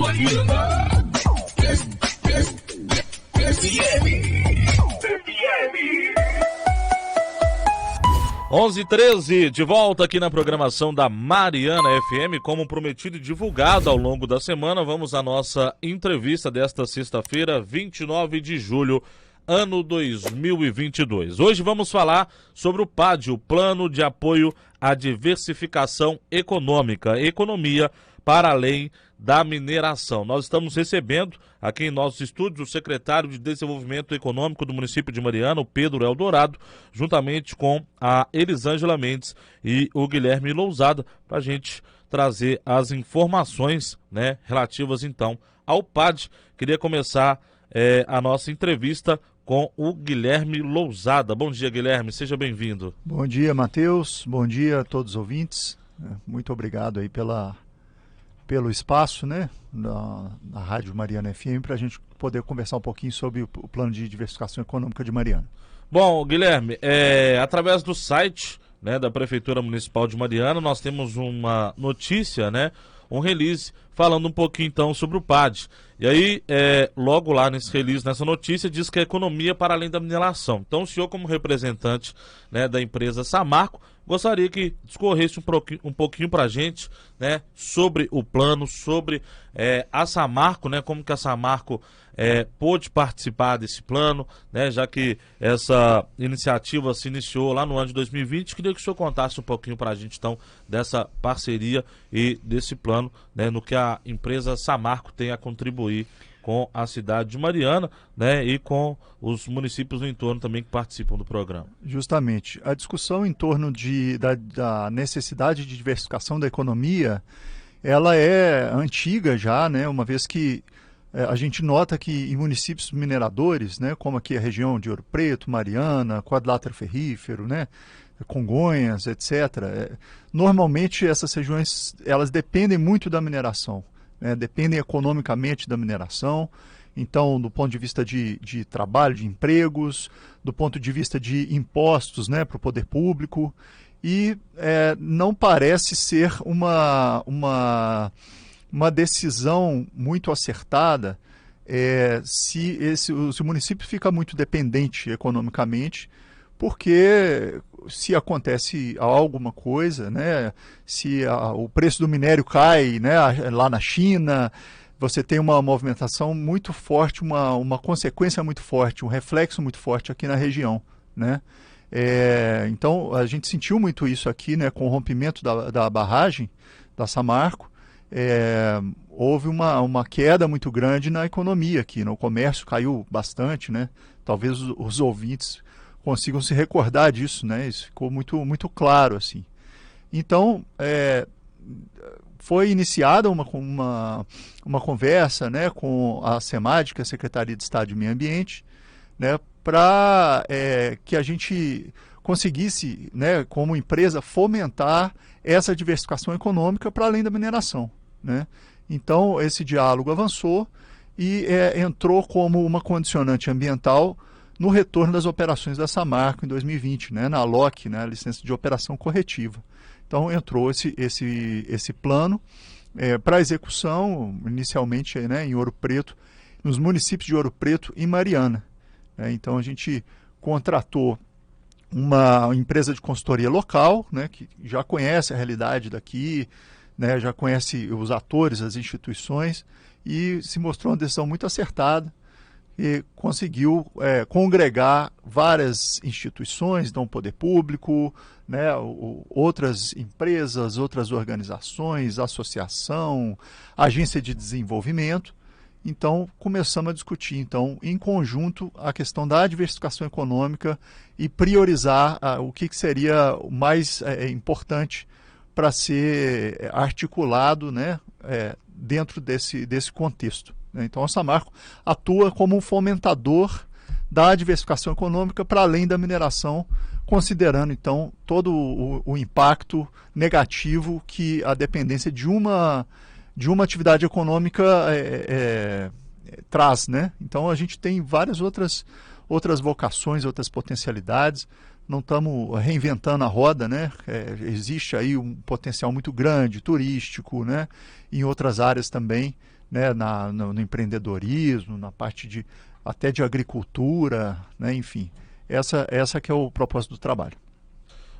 Mariana FM. 11h13, de volta aqui na programação da Mariana FM. Como prometido e divulgado ao longo da semana, vamos à nossa entrevista desta sexta-feira, 29 de julho, ano 2022. Hoje vamos falar sobre o PAD, o Plano de Apoio à Diversificação Econômica, economia para além da mineração. Nós estamos recebendo aqui em nossos estúdios o secretário de Desenvolvimento Econômico do município de Mariana, o Pedro Eldorado, juntamente com a Elisângela Mendes e o Guilherme Lousada, para a gente trazer as informações, né, relativas então ao PAD. Queria começar a nossa entrevista com o Guilherme Lousada. Bom dia, Guilherme, seja bem-vindo. Bom dia, Matheus, bom dia a todos os ouvintes. Muito obrigado aí pelo espaço, né, na Rádio Mariana FM, para a gente poder conversar um pouquinho sobre o plano de diversificação econômica de Mariana. Bom, Guilherme, através do site, né, da Prefeitura Municipal de Mariana, nós temos uma notícia, né, um release falando um pouquinho então sobre o PAD. E aí, logo lá nesse release, nessa notícia, diz que a economia para além da mineração. Então, o senhor, como representante, né, da empresa Samarco, gostaria que discorresse um pouquinho para a gente, né, sobre o plano, sobre a Samarco, né, como que a Samarco pôde participar desse plano, né, já que essa iniciativa se iniciou lá no ano de 2020. Queria que o senhor contasse um pouquinho para a gente, então, dessa parceria e desse plano, né, no que a empresa Samarco tem a contribuir com a cidade de Mariana, né, e com os municípios no entorno também que participam do programa. Justamente. A discussão em torno da necessidade de diversificação da economia, ela é antiga já, né, uma vez que a gente nota que em municípios mineradores, né, como aqui a região de Ouro Preto, Mariana, Quadrilátero Ferrífero, né, Congonhas, etc., normalmente essas regiões elas dependem muito da mineração. Dependem economicamente da mineração. Então, do ponto de vista de trabalho, de empregos, do ponto de vista de impostos, né, para o poder público, e não parece ser uma decisão muito acertada se o município fica muito dependente economicamente, porque se acontece alguma coisa, né, se o preço do minério cai, né, lá na China, você tem uma movimentação muito forte, uma consequência muito forte, um reflexo muito forte aqui na região, né? Então, a gente sentiu muito isso aqui, né, com o rompimento da barragem da Samarco. Houve uma queda muito grande na economia aqui, no comércio caiu bastante, né? Talvez os ouvintes consigam se recordar disso, né? Isso ficou muito, muito claro, assim. Então, foi iniciada uma conversa, né, com a SEMAD, que é a Secretaria de Estado de Meio Ambiente, né, para que a gente conseguisse, né, como empresa, fomentar essa diversificação econômica para além da mineração, né? Então, esse diálogo avançou e entrou como uma condicionante ambiental no retorno das operações da Samarco em 2020, né, na LOC, né, a licença de operação corretiva. Então entrou esse plano para execução, inicialmente, né, em Ouro Preto, nos municípios de Ouro Preto e Mariana. Então a gente contratou uma empresa de consultoria local, né, que já conhece a realidade daqui, né, já conhece os atores, as instituições, e se mostrou uma decisão muito acertada, e conseguiu congregar várias instituições, então poder público, né, outras empresas, outras organizações, associação, agência de desenvolvimento. Então, começamos a discutir, então, em conjunto, a questão da diversificação econômica e priorizar o que seria o mais importante para ser articulado, né, dentro desse contexto. Então, a Samarco atua como um fomentador da diversificação econômica para além da mineração, considerando, então, todo o impacto negativo que a dependência de uma atividade econômica traz, né? Então, a gente tem várias outras vocações, outras potencialidades. Não estamos reinventando a roda, né? Existe aí um potencial muito grande, turístico, né? Em outras áreas também, né, no empreendedorismo, na parte até de agricultura, né, enfim. Essa que é o propósito do trabalho.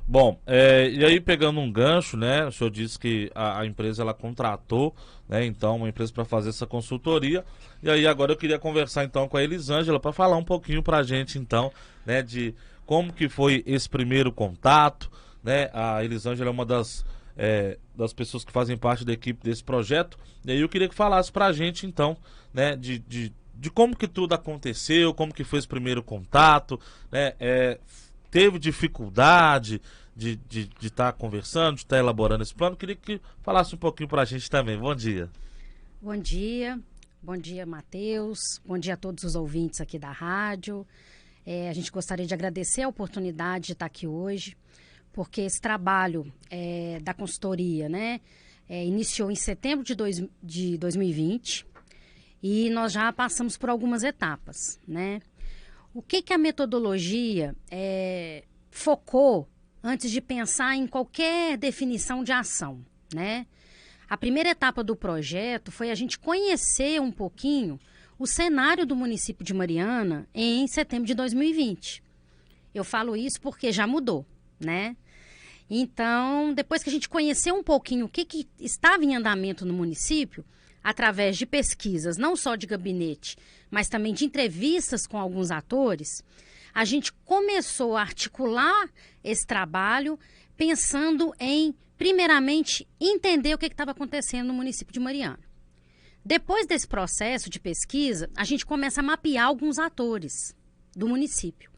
Bom, e aí pegando um gancho, né? O senhor disse que a empresa ela contratou, né? Então, uma empresa para fazer essa consultoria. E aí agora eu queria conversar então com a Elisângela para falar um pouquinho para a gente então, né? De como que foi esse primeiro contato, né? A Elisângela é uma das pessoas que fazem parte da equipe desse projeto. E aí eu queria que falasse para a gente então, né? De como que tudo aconteceu, como que foi esse primeiro contato, né? Teve dificuldade de estar conversando, de estar elaborando esse plano. Queria que falasse um pouquinho para a gente também. Bom dia. Bom dia. Bom dia, Matheus. Bom dia a todos os ouvintes aqui da rádio. A gente gostaria de agradecer a oportunidade de estar aqui hoje, porque esse trabalho da consultoria, né, iniciou em setembro de 2020 e nós já passamos por algumas etapas, né? O que a metodologia focou antes de pensar em qualquer definição de ação, né? A primeira etapa do projeto foi a gente conhecer um pouquinho o cenário do município de Mariana em setembro de 2020. Eu falo isso porque já mudou, né? Então, depois que a gente conheceu um pouquinho o que estava em andamento no município, através de pesquisas, não só de gabinete, mas também de entrevistas com alguns atores, a gente começou a articular esse trabalho pensando em, primeiramente, entender o que estava acontecendo no município de Mariana. Depois desse processo de pesquisa, a gente começa a mapear alguns atores do município.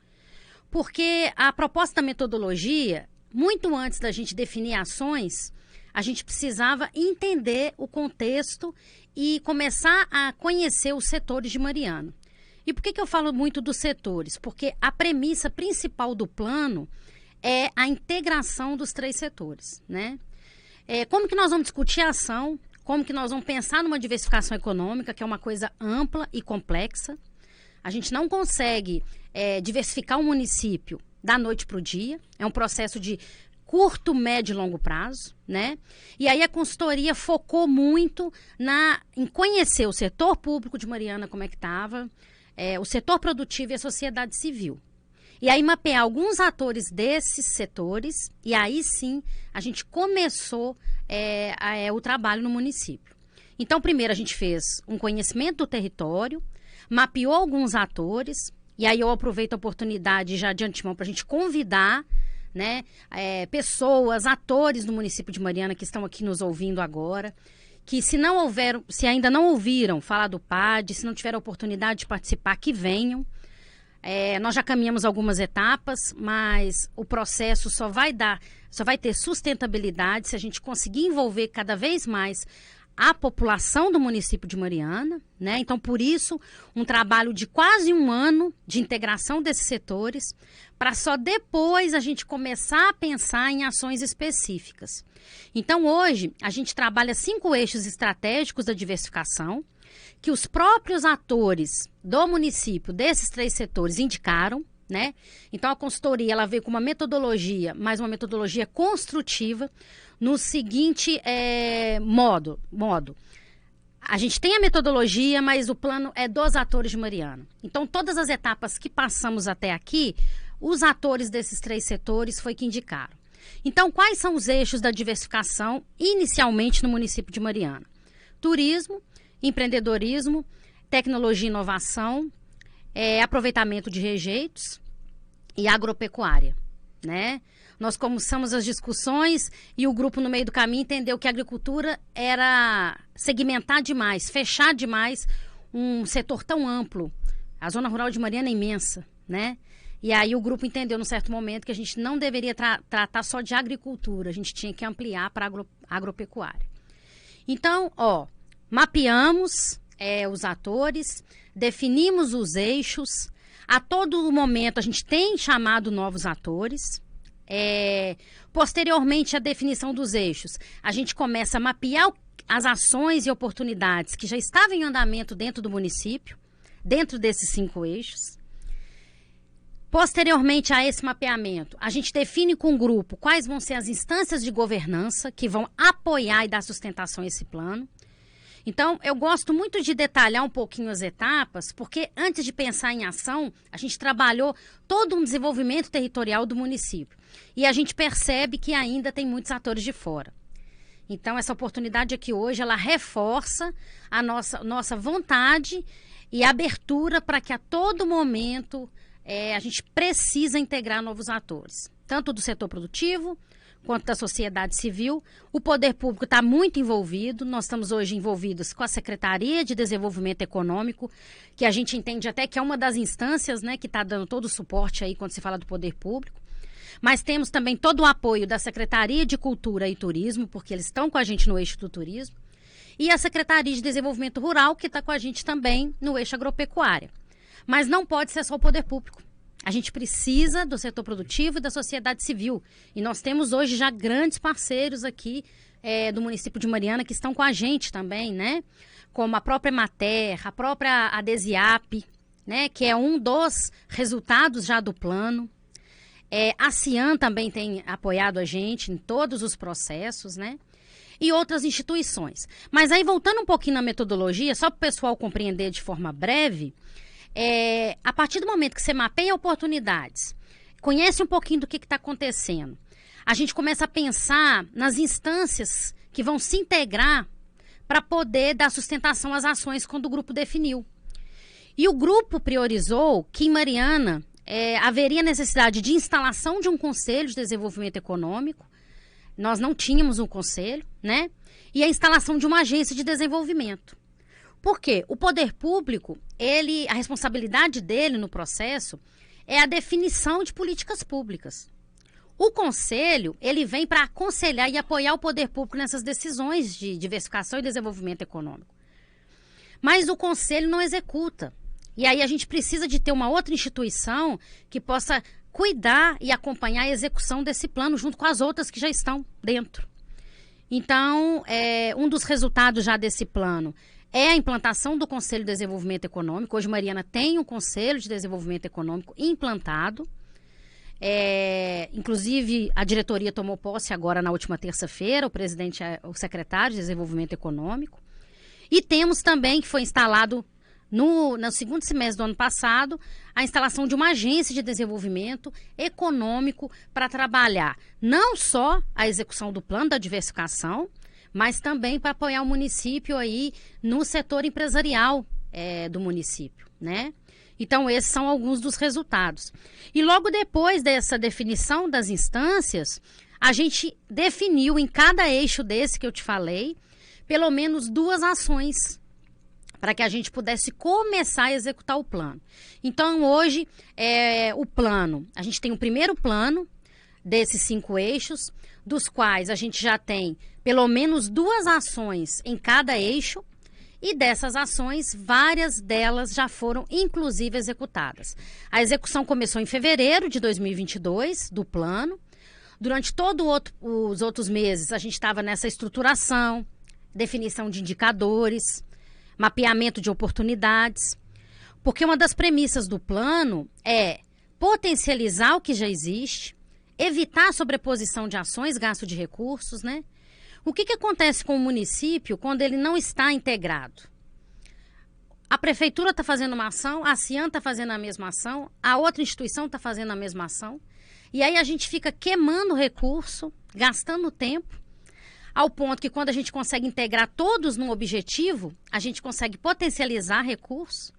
Porque a proposta da metodologia, muito antes da gente definir ações, a gente precisava entender o contexto e começar a conhecer os setores de Mariana. E por que eu falo muito dos setores? Porque a premissa principal do plano é a integração dos 3 setores, né? Como que nós vamos discutir a ação? Como que nós vamos pensar numa diversificação econômica, que é uma coisa ampla e complexa? A gente não consegue diversificar um município da noite para o dia. É um processo de curto, médio e longo prazo, né? E aí a consultoria focou muito em conhecer o setor público de Mariana, como é que estava, o setor produtivo e a sociedade civil. E aí mapear alguns atores desses setores, e aí sim a gente começou o trabalho no município. Então, primeiro a gente fez um conhecimento do território, mapeou alguns atores, e aí eu aproveito a oportunidade já de antemão para a gente convidar, né, pessoas, atores do município de Mariana que estão aqui nos ouvindo agora, que se ainda não ouviram falar do PAD, se não tiveram a oportunidade de participar, que venham. Nós já caminhamos algumas etapas, mas o processo só vai ter sustentabilidade se a gente conseguir envolver cada vez mais a população do município de Mariana, né? Então, por isso, um trabalho de quase um ano de integração desses setores, para só depois a gente começar a pensar em ações específicas. Então, hoje, a gente trabalha 5 eixos estratégicos da diversificação, que os próprios atores do município, desses 3 setores, indicaram, né? Então, a consultoria ela veio com uma metodologia, mas uma metodologia construtiva, no seguinte modo. A gente tem a metodologia, mas o plano é dos atores de Mariana. Então, todas as etapas que passamos até aqui, os atores desses 3 setores foi que indicaram. Então, quais são os eixos da diversificação inicialmente no município de Mariana? Turismo, empreendedorismo, tecnologia e inovação, aproveitamento de rejeitos e agropecuária, né? Nós começamos as discussões e o grupo no meio do caminho entendeu que a agricultura era segmentar demais, fechar demais um setor tão amplo. A zona rural de Mariana é imensa, né? E aí o grupo entendeu num certo momento que a gente não deveria tratar só de agricultura, a gente tinha que ampliar para agropecuária. Então, mapeamos os atores, definimos os eixos. A todo momento a gente tem chamado novos atores. Posteriormente à definição dos eixos, a gente começa a mapear as ações e oportunidades que já estavam em andamento dentro do município, dentro desses 5 eixos. Posteriormente a esse mapeamento, a gente define com o grupo quais vão ser as instâncias de governança que vão apoiar e dar sustentação a esse plano. Então, eu gosto muito de detalhar um pouquinho as etapas, porque antes de pensar em ação, a gente trabalhou todo um desenvolvimento territorial do município. E a gente percebe que ainda tem muitos atores de fora. Então, essa oportunidade aqui hoje, ela reforça a nossa vontade e abertura para que a todo momento a gente precisa integrar novos atores, tanto do setor produtivo quanto da sociedade civil. O poder público está muito envolvido. Nós estamos hoje envolvidos com a Secretaria de Desenvolvimento Econômico, que a gente entende até que é uma das instâncias, né, que está dando todo o suporte aí quando se fala do poder público. Mas temos também todo o apoio da Secretaria de Cultura e Turismo, porque eles estão com a gente no eixo do turismo, e a Secretaria de Desenvolvimento Rural, que está com a gente também no eixo agropecuária. Mas não pode ser só o poder público. A gente precisa do setor produtivo e da sociedade civil. E nós temos hoje já grandes parceiros aqui do município de Mariana que estão com a gente também, né? Como a própria Emater, a própria Adesiap, né? Que é um dos resultados já do plano. A Cian também tem apoiado a gente em todos os processos, né? E outras instituições. Mas aí, voltando um pouquinho na metodologia, só para o pessoal compreender de forma breve, a partir do momento que você mapeia oportunidades, conhece um pouquinho do que está acontecendo, a gente começa a pensar nas instâncias que vão se integrar para poder dar sustentação às ações quando o grupo definiu. E o grupo priorizou que em Mariana haveria necessidade de instalação de um conselho de desenvolvimento econômico. Nós não tínhamos um conselho, né? E a instalação de uma agência de desenvolvimento. Por quê? O poder público, a responsabilidade dele no processo é a definição de políticas públicas. O conselho, ele vem para aconselhar e apoiar o poder público nessas decisões de diversificação e desenvolvimento econômico. Mas o conselho não executa. E aí a gente precisa de ter uma outra instituição que possa cuidar e acompanhar a execução desse plano junto com as outras que já estão dentro. Então, um dos resultados já desse plano é a implantação do Conselho de Desenvolvimento Econômico. Hoje, Mariana tem um Conselho de Desenvolvimento Econômico implantado. Inclusive, a diretoria tomou posse agora na última terça-feira, o secretário de Desenvolvimento Econômico. E temos também, que foi instalado no segundo semestre do ano passado, a instalação de uma agência de desenvolvimento econômico para trabalhar não só a execução do plano da diversificação, mas também para apoiar o município aí no setor empresarial do município, né? Então, esses são alguns dos resultados. E logo depois dessa definição das instâncias, a gente definiu em cada eixo desse que eu te falei, pelo menos 2 ações para que a gente pudesse começar a executar o plano. Então, hoje, o plano, a gente tem o primeiro plano desses 5 eixos, dos quais a gente já tem pelo menos 2 ações em cada eixo, e dessas ações, várias delas já foram, inclusive, executadas. A execução começou em fevereiro de 2022, do plano. Durante todos os outros meses, a gente estava nessa estruturação, definição de indicadores, mapeamento de oportunidades, porque uma das premissas do plano é potencializar o que já existe, evitar a sobreposição de ações, gasto de recursos, né? O que acontece com o município quando ele não está integrado? A prefeitura está fazendo uma ação, a Cian está fazendo a mesma ação, a outra instituição está fazendo a mesma ação, e aí a gente fica queimando recurso, gastando tempo, ao ponto que quando a gente consegue integrar todos num objetivo, a gente consegue potencializar recursos,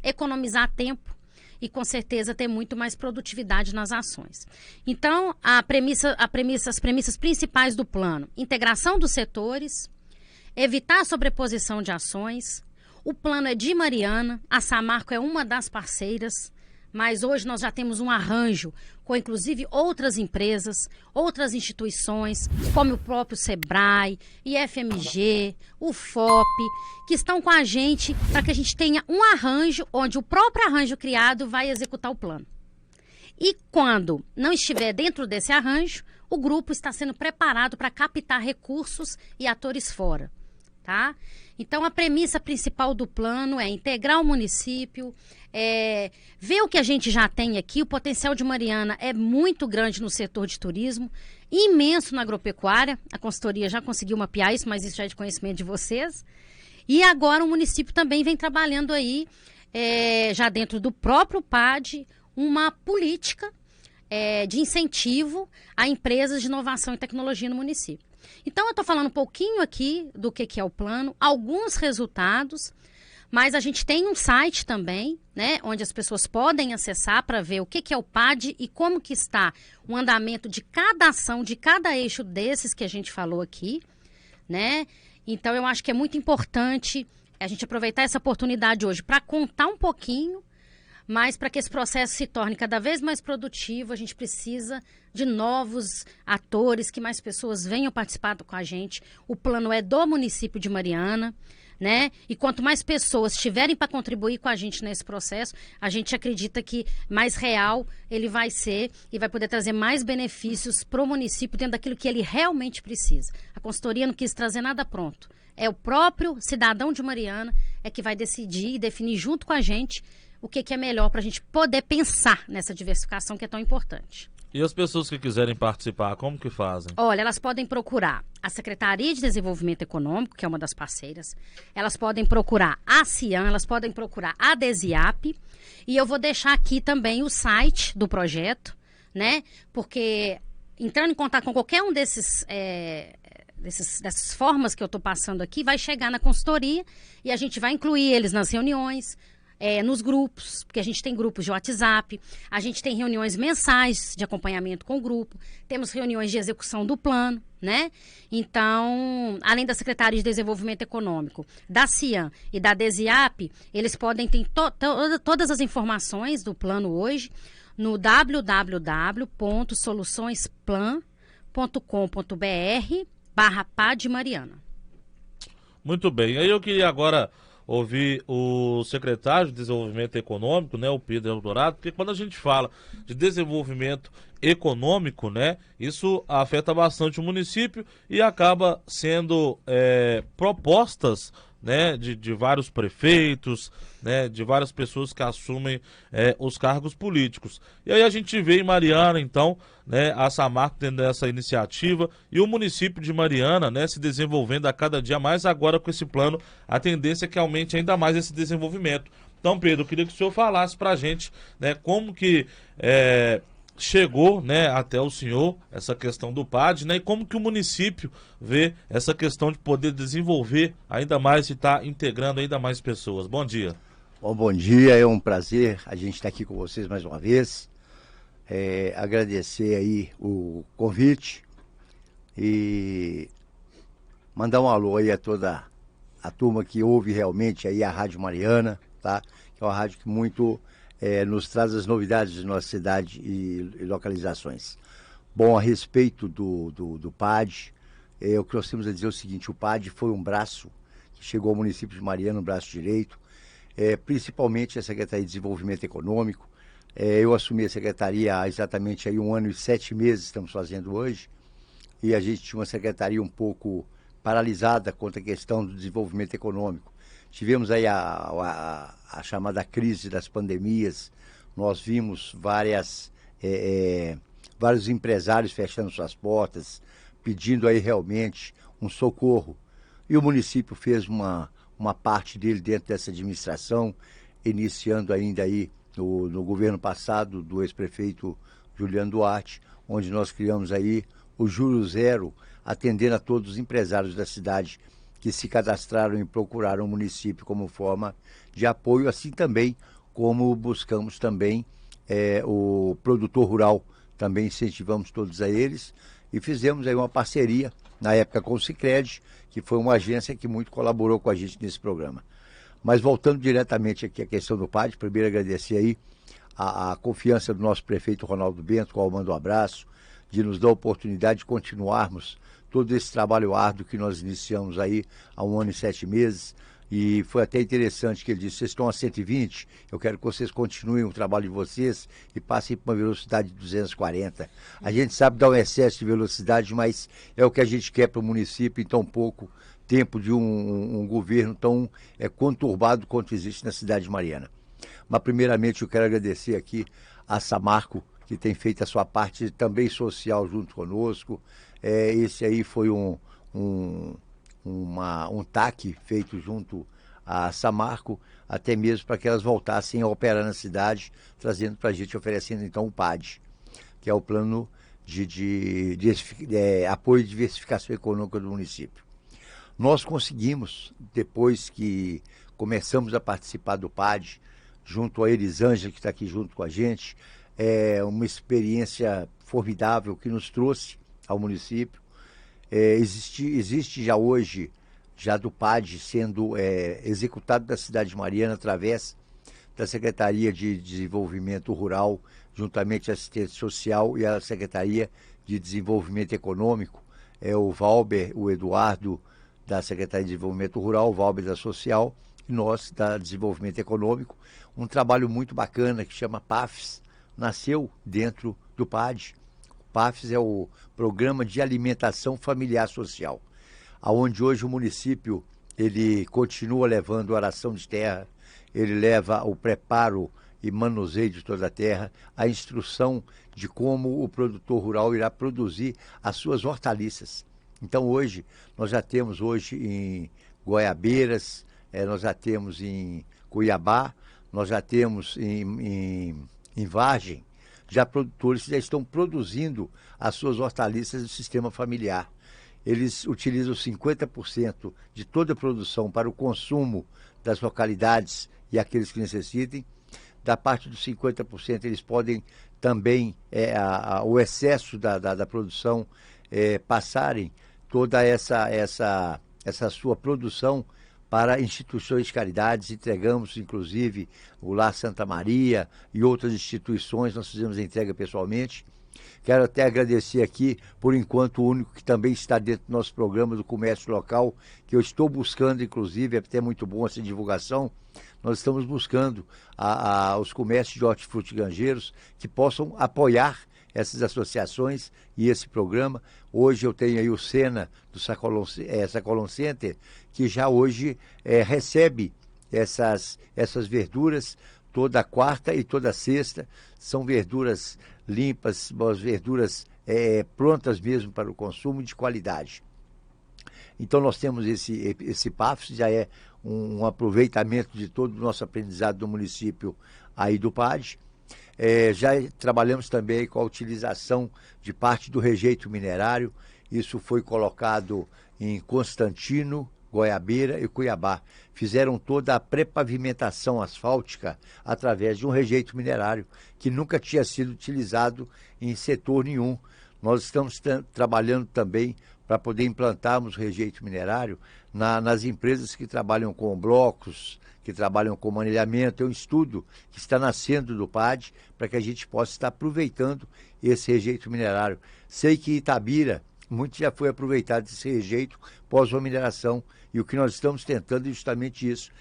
economizar tempo e, com certeza, ter muito mais produtividade nas ações. Então, as premissas principais do plano: integração dos setores, evitar a sobreposição de ações. O plano é de Mariana, a Samarco é uma das parceiras, mas hoje nós já temos um arranjo com, inclusive, outras empresas, outras instituições, como o próprio SEBRAE, IFMG, o FOP, que estão com a gente para que a gente tenha um arranjo onde o próprio arranjo criado vai executar o plano. E quando não estiver dentro desse arranjo, o grupo está sendo preparado para captar recursos e atores fora, tá? Então, a premissa principal do plano é integrar o município, ver o que a gente já tem aqui. O potencial de Mariana é muito grande no setor de turismo, imenso na agropecuária. A consultoria já conseguiu mapear isso, mas isso já é de conhecimento de vocês. E agora o município também vem trabalhando aí, já dentro do próprio PAD, uma política de incentivo a empresas de inovação e tecnologia no município. Então, eu estou falando um pouquinho aqui do que é o plano, alguns resultados, mas a gente tem um site também, né, onde as pessoas podem acessar para ver o que é o PAD e como que está o andamento de cada ação, de cada eixo desses que a gente falou aqui, né? Então, eu acho que é muito importante a gente aproveitar essa oportunidade hoje para contar um pouquinho, mas para que esse processo se torne cada vez mais produtivo, a gente precisa de novos atores, que mais pessoas venham participar com a gente. O plano é do município de Mariana, né? E quanto mais pessoas tiverem para contribuir com a gente nesse processo, a gente acredita que mais real ele vai ser e vai poder trazer mais benefícios para o município dentro daquilo que ele realmente precisa. A consultoria não quis trazer nada pronto. É o próprio cidadão de Mariana que vai decidir e definir junto com a gente o que é melhor para a gente poder pensar nessa diversificação que é tão importante. E as pessoas que quiserem participar, como que fazem? Olha, elas podem procurar a Secretaria de Desenvolvimento Econômico, que é uma das parceiras. Elas podem procurar a CIAN, elas podem procurar a DESIAP. E eu vou deixar aqui também o site do projeto, né? Porque entrando em contato com qualquer um dessas formas que eu estou passando aqui, vai chegar na consultoria e a gente vai incluir eles nas reuniões, nos grupos, porque a gente tem grupos de WhatsApp, a gente tem reuniões mensais de acompanhamento com o grupo, temos reuniões de execução do plano, né? Então, além da Secretaria de Desenvolvimento Econômico, da CIAN e da DESIAP, eles podem ter todas as informações do plano hoje no www.soluçõesplan.com.br/PAD Mariana. Muito bem, aí eu queria agora ouvir o secretário de Desenvolvimento Econômico, né, o Pedro Eldorado, porque quando a gente fala de desenvolvimento econômico, né, isso afeta bastante o município e acaba sendo propostas, né, de vários prefeitos, né, de várias pessoas que assumem os cargos políticos. E aí a gente vê em Mariana, então, né, a Samarco tendo essa iniciativa e o município de Mariana, né, se desenvolvendo a cada dia mais. Agora com esse plano, a tendência é que aumente ainda mais esse desenvolvimento. Então, Pedro, eu queria que o senhor falasse para a gente, né, como que chegou, né, até o senhor essa questão do PAD, né, e como que o município vê essa questão de poder desenvolver ainda mais e estar integrando ainda mais pessoas. Bom dia. Bom dia, é um prazer a gente estar aqui com vocês mais uma vez. Agradecer aí o convite e mandar um alô aí a toda a turma que ouve realmente aí a Rádio Mariana, tá? Que é uma rádio que muito nos traz as novidades de nossa cidade e localizações. Bom, a respeito do PAD, o que nós temos a dizer é o seguinte: o PAD foi um braço que chegou ao município de Mariana, um braço direito, principalmente a Secretaria de Desenvolvimento Econômico. Eu assumi a secretaria há exatamente aí 1 ano e 7 meses, estamos fazendo hoje, e a gente tinha uma secretaria um pouco paralisada quanto à questão do desenvolvimento econômico. Tivemos aí a chamada crise das pandemias, nós vimos vários empresários fechando suas portas, pedindo aí realmente um socorro. E o município fez uma parte dele dentro dessa administração, iniciando ainda aí no governo passado do ex-prefeito Juliano Duarte, onde nós criamos aí o Juro Zero, atendendo a todos os empresários da cidade que se cadastraram e procuraram o município como forma de apoio, assim também como buscamos também o produtor rural, também incentivamos todos a eles e fizemos aí uma parceria, na época com o Sicredi, que foi uma agência que muito colaborou com a gente nesse programa. Mas voltando diretamente aqui à questão do PAD, primeiro agradecer aí a confiança do nosso prefeito Ronaldo Bento, qual eu mando um abraço, de nos dar a oportunidade de continuarmos todo esse trabalho árduo que nós iniciamos aí há 1 ano e 7 meses, e foi até interessante que ele disse: vocês estão a 120, eu quero que vocês continuem o trabalho de vocês e passem para uma velocidade de 240. A gente sabe dar um excesso de velocidade, mas é o que a gente quer para o município em tão pouco tempo de um governo tão conturbado quanto existe na cidade de Mariana. Mas primeiramente eu quero agradecer aqui a Samarco, que tem feito a sua parte também social junto conosco. Esse aí foi um um TAC feito junto a Samarco, até mesmo para que elas voltassem a operar na cidade, trazendo para a gente, oferecendo então o PAD, que é o Plano de Apoio e Diversificação Econômica do município. Nós conseguimos, depois que começamos a participar do PAD, junto a Elisângela, que está aqui junto com a gente, uma experiência formidável que nos trouxe ao município. Existe já hoje, já do PAD sendo executado na cidade de Mariana, através da Secretaria de Desenvolvimento Rural, juntamente à Assistência Social e à Secretaria de Desenvolvimento Econômico, o Valber, o Eduardo, da Secretaria de Desenvolvimento Rural, o Valber da Social, e nós da Desenvolvimento Econômico. Um trabalho muito bacana que chama PAFES, nasceu dentro do PAD. O PAFES é o Programa de Alimentação Familiar Social, aonde hoje o município ele continua levando a aração de terra, ele leva o preparo e manuseio de toda a terra, a instrução de como o produtor rural irá produzir as suas hortaliças. Então hoje, nós já temos hoje em Goiabeiras, nós já temos em Cuiabá, nós já temos em Vargem, já produtores já estão produzindo as suas hortaliças do sistema familiar. Eles utilizam 50% de toda a produção para o consumo das localidades e aqueles que necessitem. Da parte dos 50%, eles podem também, o excesso da produção, passarem toda essa sua produção para instituições de caridades. Entregamos, inclusive, o Lar Santa Maria e outras instituições, nós fizemos a entrega pessoalmente. Quero até agradecer aqui, por enquanto, o único que também está dentro do nosso programa do comércio local, que eu estou buscando, inclusive, é até muito bom essa divulgação. Nós estamos buscando os comércios de hortifruti granjeiros que possam apoiar essas associações e esse programa. Hoje eu tenho aí o Sena do Sacolon Center, que já hoje recebe essas verduras toda quarta e toda sexta. São verduras limpas, boas verduras prontas mesmo para o consumo, de qualidade. Então nós temos esse PAFES, já é um aproveitamento de todo o nosso aprendizado do município aí do PAD. Já trabalhamos também com a utilização de parte do rejeito minerário. Isso foi colocado em Constantino, Goiabeira e Cuiabá. Fizeram toda a pré-pavimentação asfáltica através de um rejeito minerário que nunca tinha sido utilizado em setor nenhum. Nós estamos trabalhando também para poder implantarmos rejeito minerário nas empresas que trabalham com blocos, que trabalham com manilhamento. É um estudo que está nascendo do PAD para que a gente possa estar aproveitando esse rejeito minerário. Sei que Itabira, muito já foi aproveitado esse rejeito pós-mineração, e o que nós estamos tentando é justamente isso,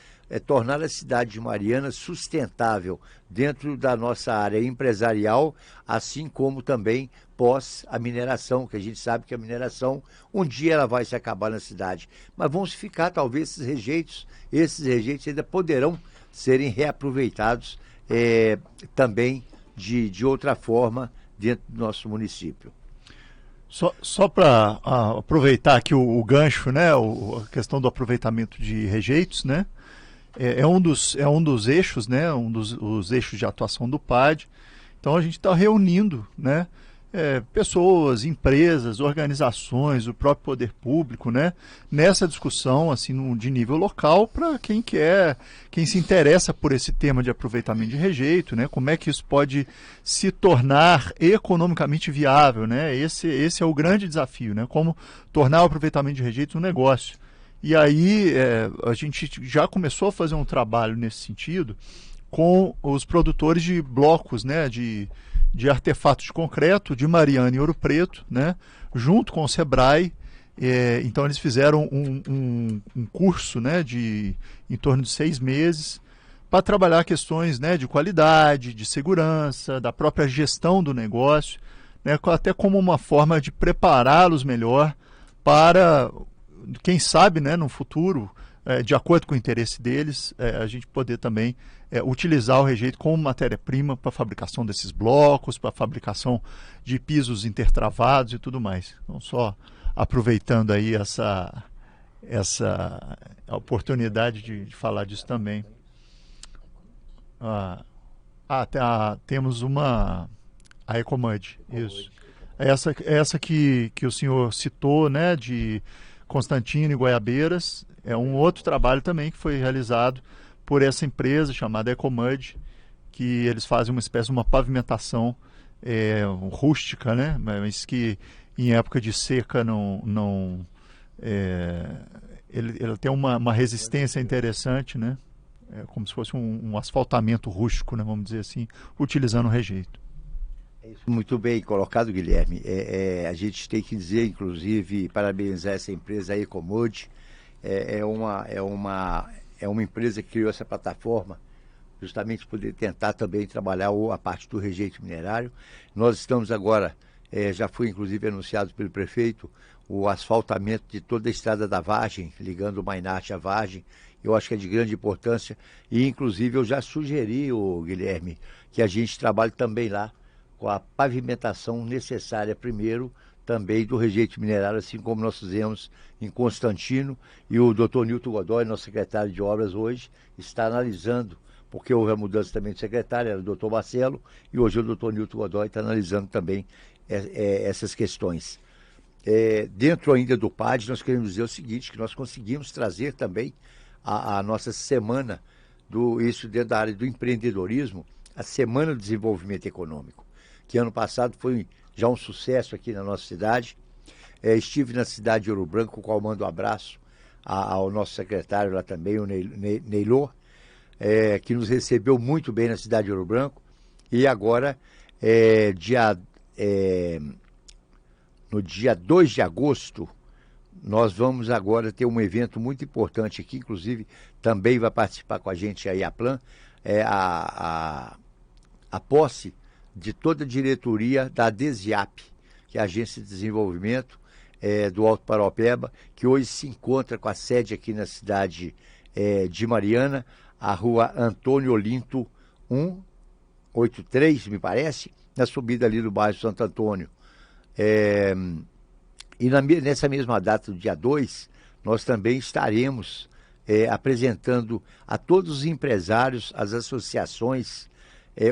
tornar a cidade de Mariana sustentável dentro da nossa área empresarial, assim como também pós a mineração, que a gente sabe que a mineração, um dia ela vai se acabar na cidade. Mas vão se ficar, talvez, esses rejeitos ainda poderão serem reaproveitados também de outra forma dentro do nosso município. Só para aproveitar aqui o gancho, né, a questão do aproveitamento de rejeitos, né, é um dos eixos, né, os eixos de atuação do PAD. Então a gente está reunindo, né, pessoas, empresas, organizações, o próprio poder público, né, nessa discussão assim, de nível local, para quem se interessa por esse tema de aproveitamento de rejeito, né, como é que isso pode se tornar economicamente viável, né, esse é o grande desafio, né, como tornar o aproveitamento de rejeito um negócio. E aí a gente já começou a fazer um trabalho nesse sentido com os produtores de blocos, né, de artefatos de concreto de Mariana e Ouro Preto, né, junto com o Sebrae. Então eles fizeram um curso, né, em torno de 6 meses para trabalhar questões, né, de qualidade, de segurança, da própria gestão do negócio, né, até como uma forma de prepará-los melhor para, quem sabe, né, no futuro, de acordo com o interesse deles, a gente poder também utilizar o rejeito como matéria-prima para a fabricação desses blocos, para a fabricação de pisos intertravados e tudo mais. Então, só aproveitando aí essa oportunidade de falar disso também. Temos a Ecomud, isso. Essa que o senhor citou, né, de Constantino e Goiabeiras, é um outro trabalho também que foi realizado por essa empresa chamada Ecomud, que eles fazem uma espécie de uma pavimentação rústica, né, mas que em época de seca ele tem uma resistência interessante, né? É como se fosse um asfaltamento rústico, né, vamos dizer assim, utilizando o rejeito. Muito bem colocado, Guilherme. A gente tem que dizer, inclusive, parabenizar essa empresa, a Ecomud. É uma empresa que criou essa plataforma justamente poder tentar também trabalhar a parte do rejeito minerário. Nós estamos agora, já foi inclusive anunciado pelo prefeito, o asfaltamento de toda a estrada da Vargem, ligando o Mainarte à Vargem. Eu acho que é de grande importância e, inclusive, eu já sugeri, Guilherme, que a gente trabalhe também lá com a pavimentação necessária primeiro também do rejeito minerário, assim como nós fizemos em Constantino, e o doutor Nilton Godoy, nosso secretário de obras hoje, está analisando, porque houve a mudança também de secretário, era o doutor Marcelo, e hoje o doutor Nilton Godoy está analisando também essas questões. Dentro ainda do PAD, nós queremos dizer o seguinte, que nós conseguimos trazer também a nossa semana, isso dentro da área do empreendedorismo, a Semana do Desenvolvimento Econômico, que ano passado foi já um sucesso aqui na nossa cidade. Estive na cidade de Ouro Branco, com o qual mando um abraço ao nosso secretário lá também, o Neylor, que nos recebeu muito bem na cidade de Ouro Branco. E agora, no dia 2 de agosto, nós vamos agora ter um evento muito importante aqui, inclusive também vai participar com a gente aí a Plan, a posse de toda a diretoria da DESIAP, que é a Agência de Desenvolvimento do Alto Paraupeba, que hoje se encontra com a sede aqui na cidade de Mariana, a rua Antônio Olinto 183, me parece, na subida ali do bairro Santo Antônio. E nessa mesma data, do dia 2, nós também estaremos apresentando a todos os empresários, as associações,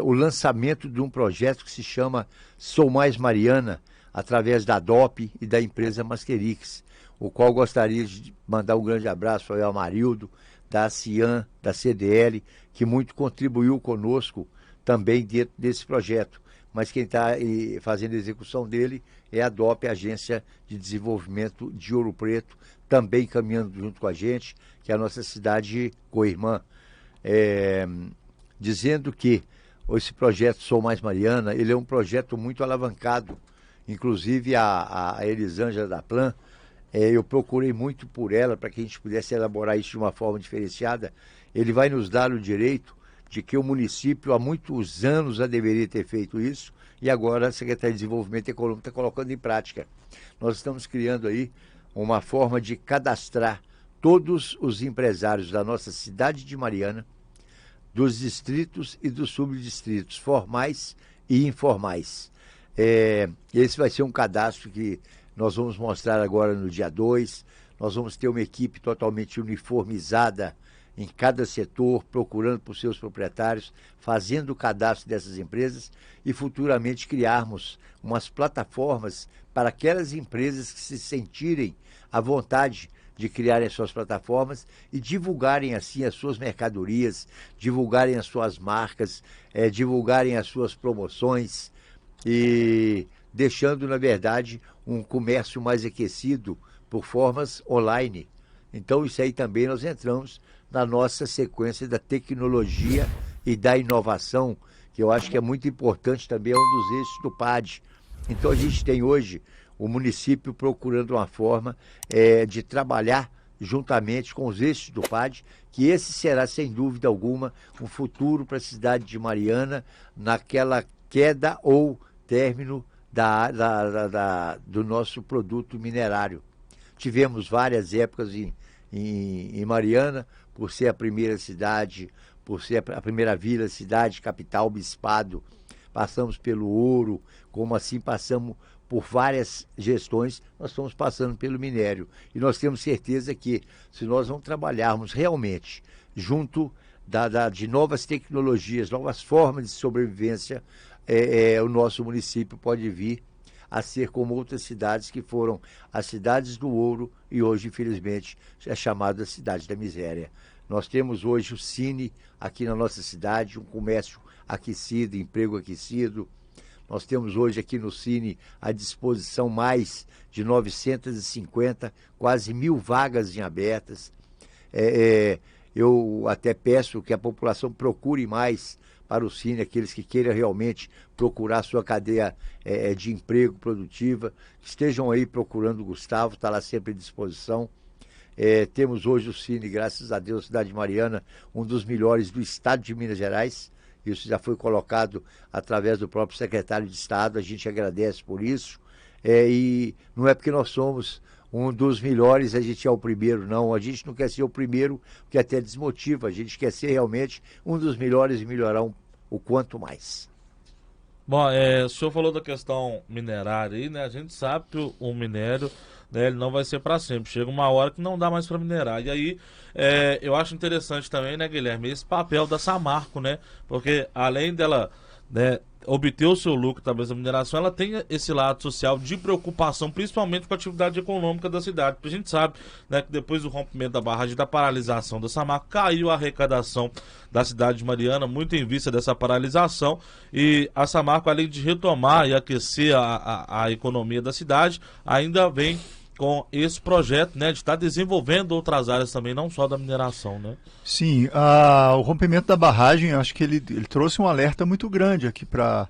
o lançamento de um projeto que se chama Sou Mais Mariana, através da DOP e da empresa Masterix, o qual gostaria de mandar um grande abraço ao Amarildo, da CIAN, da CDL, que muito contribuiu conosco também dentro desse projeto. Mas quem está fazendo a execução dele é a DOP, a Agência de Desenvolvimento de Ouro Preto, também caminhando junto com a gente, que é a nossa cidade co-irmã, dizendo que esse projeto Sou Mais Mariana, ele é um projeto muito alavancado, inclusive a Elisângela da Plan, eu procurei muito por ela para que a gente pudesse elaborar isso de uma forma diferenciada. Ele vai nos dar o direito de que o município há muitos anos já deveria ter feito isso e agora a Secretaria de Desenvolvimento Econômico está colocando em prática. Nós estamos criando aí uma forma de cadastrar todos os empresários da nossa cidade de Mariana, dos distritos e dos subdistritos, formais e informais. Esse vai ser um cadastro que nós vamos mostrar agora no dia 2. Nós vamos ter uma equipe totalmente uniformizada em cada setor, procurando por seus proprietários, fazendo o cadastro dessas empresas e futuramente criarmos umas plataformas para aquelas empresas que se sentirem à vontade de criarem as suas plataformas e divulgarem assim as suas mercadorias, divulgarem as suas marcas, divulgarem as suas promoções e deixando, na verdade, um comércio mais aquecido por formas online. Então, isso aí também nós entramos na nossa sequência da tecnologia e da inovação, que eu acho que é muito importante também, é um dos eixos do PAD. Então, a gente tem hoje o município procurando uma forma de trabalhar juntamente com os eixos do PAD, que esse será, sem dúvida alguma, um futuro para a cidade de Mariana, naquela queda ou término do nosso produto minerário. Tivemos várias épocas em Mariana, por ser a primeira cidade, por ser a primeira vila, cidade, capital, bispado. Passamos pelo ouro, como assim passamos por várias gestões, nós estamos passando pelo minério. E nós temos certeza que, se nós não trabalharmos realmente junto de novas tecnologias, novas formas de sobrevivência, o nosso município pode vir a ser como outras cidades que foram as cidades do ouro e hoje, infelizmente, é chamada cidade da miséria. Nós temos hoje o Cine aqui na nossa cidade, um comércio aquecido, emprego aquecido. Nós temos hoje aqui no Cine à disposição mais de 950, quase 1.000 vagas em abertas. Eu até peço que a população procure mais para o Cine, aqueles que queiram realmente procurar sua cadeia de emprego produtiva, que estejam aí procurando o Gustavo, está lá sempre à disposição. Temos hoje o Cine, graças a Deus, Cidade de Mariana, um dos melhores do estado de Minas Gerais. Isso já foi colocado através do próprio secretário de Estado, a gente agradece por isso. E não é porque nós somos um dos melhores, a gente é o primeiro, não. A gente não quer ser o primeiro, porque até desmotiva. A gente quer ser realmente um dos melhores e melhorar o quanto mais. Bom, o senhor falou da questão minerária aí, né? A gente sabe que o minério, né, ele não vai ser para sempre. Chega uma hora que não dá mais para minerar. E aí, eu acho interessante também, né, Guilherme, esse papel da Samarco, né? Porque além dela, né, obter o seu lucro através da mineração, ela tem esse lado social de preocupação, principalmente com a atividade econômica da cidade. Porque a gente sabe, né, que depois do rompimento da barragem, da paralisação da Samarco, caiu a arrecadação da cidade de Mariana, muito em vista dessa paralisação, e a Samarco, além de retomar e aquecer a economia da cidade, ainda vem com esse projeto, né, de estar desenvolvendo outras áreas também, não só da mineração, né? Sim, o rompimento da barragem, acho que ele trouxe um alerta muito grande aqui para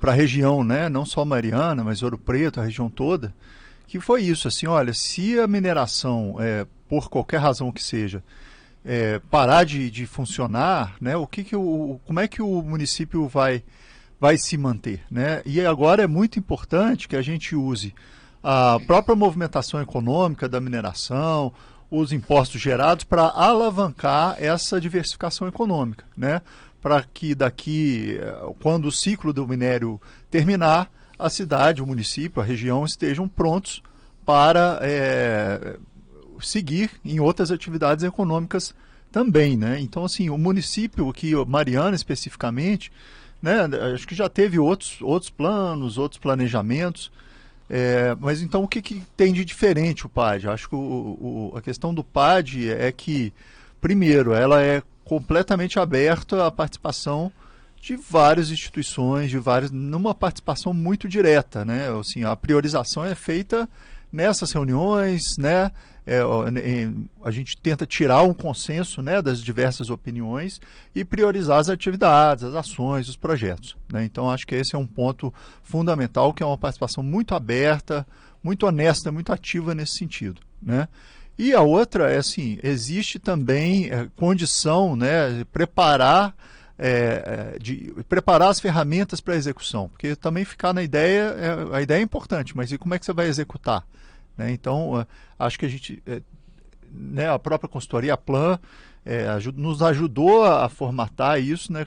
a região, né, não só Mariana, mas Ouro Preto, a região toda, que foi isso, assim, olha, se a mineração, por qualquer razão que seja, parar de funcionar, né, como é que o município vai se manter, né? E agora é muito importante que a gente use a própria movimentação econômica da mineração, os impostos gerados para alavancar essa diversificação econômica, né? Para que daqui, quando o ciclo do minério terminar, a cidade, o município, a região estejam prontos para seguir em outras atividades econômicas também, né? Então, assim, o município aqui, Mariana especificamente, né, acho que já teve outros planos, outros planejamentos. Mas então o que tem de diferente o PAD? Acho que a questão do PAD é que, primeiro, ela é completamente aberta à participação de várias instituições, numa participação muito direta, né? Assim, a priorização é feita nessas reuniões, né? A gente tenta tirar um consenso, né, das diversas opiniões e priorizar as atividades, as ações, os projetos, né? Então acho que esse é um ponto fundamental, que é uma participação muito aberta, muito honesta, muito ativa nesse sentido, né? E a outra é assim, existe também condição, né, de preparar as ferramentas para a execução, porque também ficar na ideia, a ideia é importante, mas e como é que você vai executar? Né? Então, acho que a gente, né, a própria consultoria, a Plan, nos ajudou a formatar isso, né?